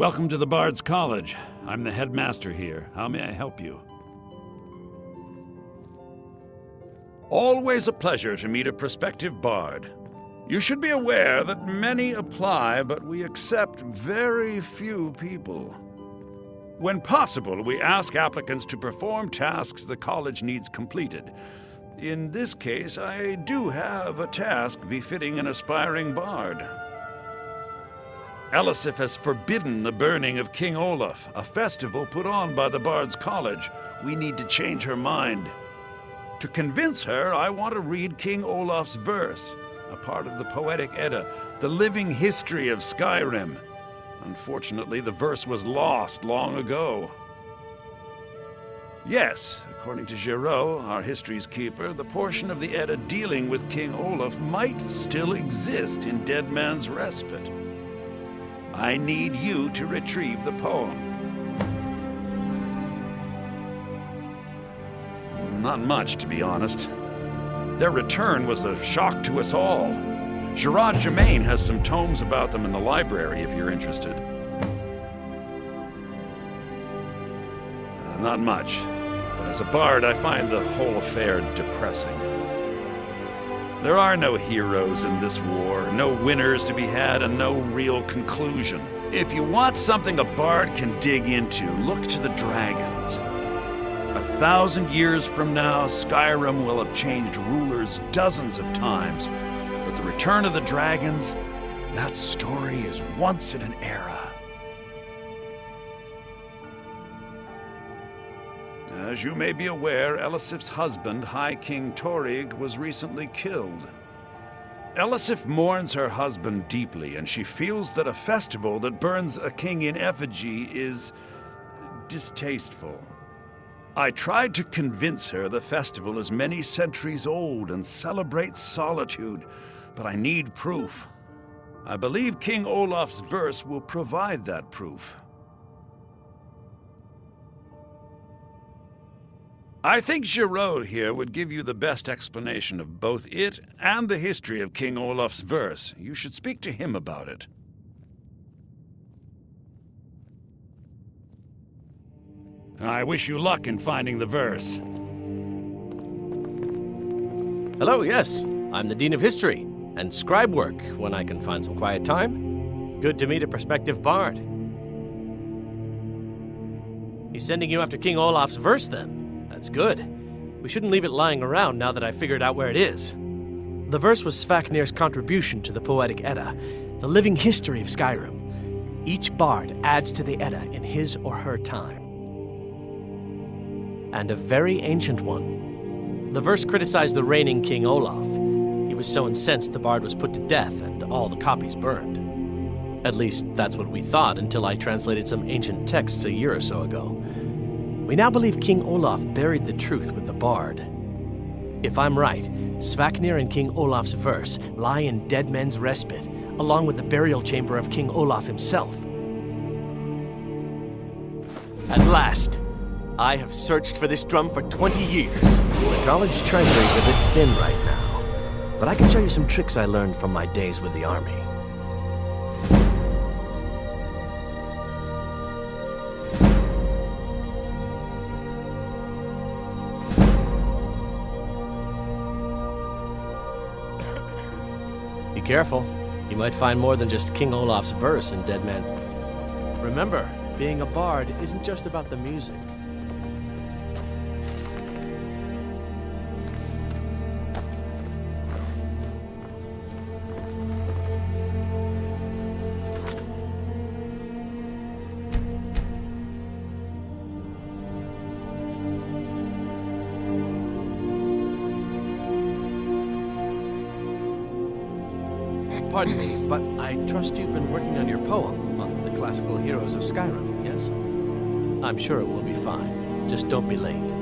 Welcome to the Bard's College. I'm the headmaster here. How may I help you? Always a pleasure to meet a prospective bard. You should be aware that many apply, but we accept very few people. When possible, we ask applicants to perform tasks the college needs completed. In this case, I do have a task befitting an aspiring bard. Elisif has forbidden the burning of King Olaf, a festival put on by the Bard's College. We need to change her mind. To convince her, I want to read King Olaf's verse, a part of the Poetic Edda, the living history of Skyrim. Unfortunately, the verse was lost long ago. Yes, according to Giraud, our history's keeper, the portion of the Edda dealing with King Olaf might still exist in Dead Man's Respite. I need you to retrieve the poem. Not much, to be honest. Their return was a shock to us all. Gerard Germain has some tomes about them in the library, if you're interested. Not much. But as a bard, I find the whole affair depressing. There are no heroes in this war, no winners to be had, and no real conclusion. If you want something a bard can dig into, look to the dragons. 1,000 years from now, Skyrim will have changed rulers dozens of times. But the return of the dragons, that story is once in an era. As you may be aware, Elisif's husband, High King Torrig, was recently killed. Elisif mourns her husband deeply, and she feels that a festival that burns a king in effigy is distasteful. I tried to convince her the festival is many centuries old and celebrates solitude, but I need proof. I believe King Olaf's verse will provide that proof. I think Giraud here would give you the best explanation of both it and the history of King Olaf's verse. You should speak to him about it. I wish you luck in finding the verse. Hello, yes. I'm the Dean of History, and scribe work when I can find some quiet time. Good to meet a prospective bard. He's sending you after King Olaf's verse, then. That's good. We shouldn't leave it lying around now that I figured out where it is. The verse was Svafnir's contribution to the Poetic Edda, the living history of Skyrim. Each bard adds to the Edda in his or her time. And a very ancient one. The verse criticized the reigning King Olaf. He was so incensed the bard was put to death and all the copies burned. At least, that's what we thought until I translated some ancient texts a year or so ago. We now believe King Olaf buried the truth with the bard. If I'm right, Svafnir and King Olaf's verse lie in Dead Men's Respite, along with the burial chamber of King Olaf himself. At last! I have searched for this drum for 20 years. The college treasury's a bit thin right now, but I can show you some tricks I learned from my days with the army. Be careful. You might find more than just King Olaf's verse in Dead Man. Remember, being a bard isn't just about the music. Pardon me, but I trust you've been working on your poem on the classical heroes of Skyrim, yes? I'm sure it will be fine. Just don't be late.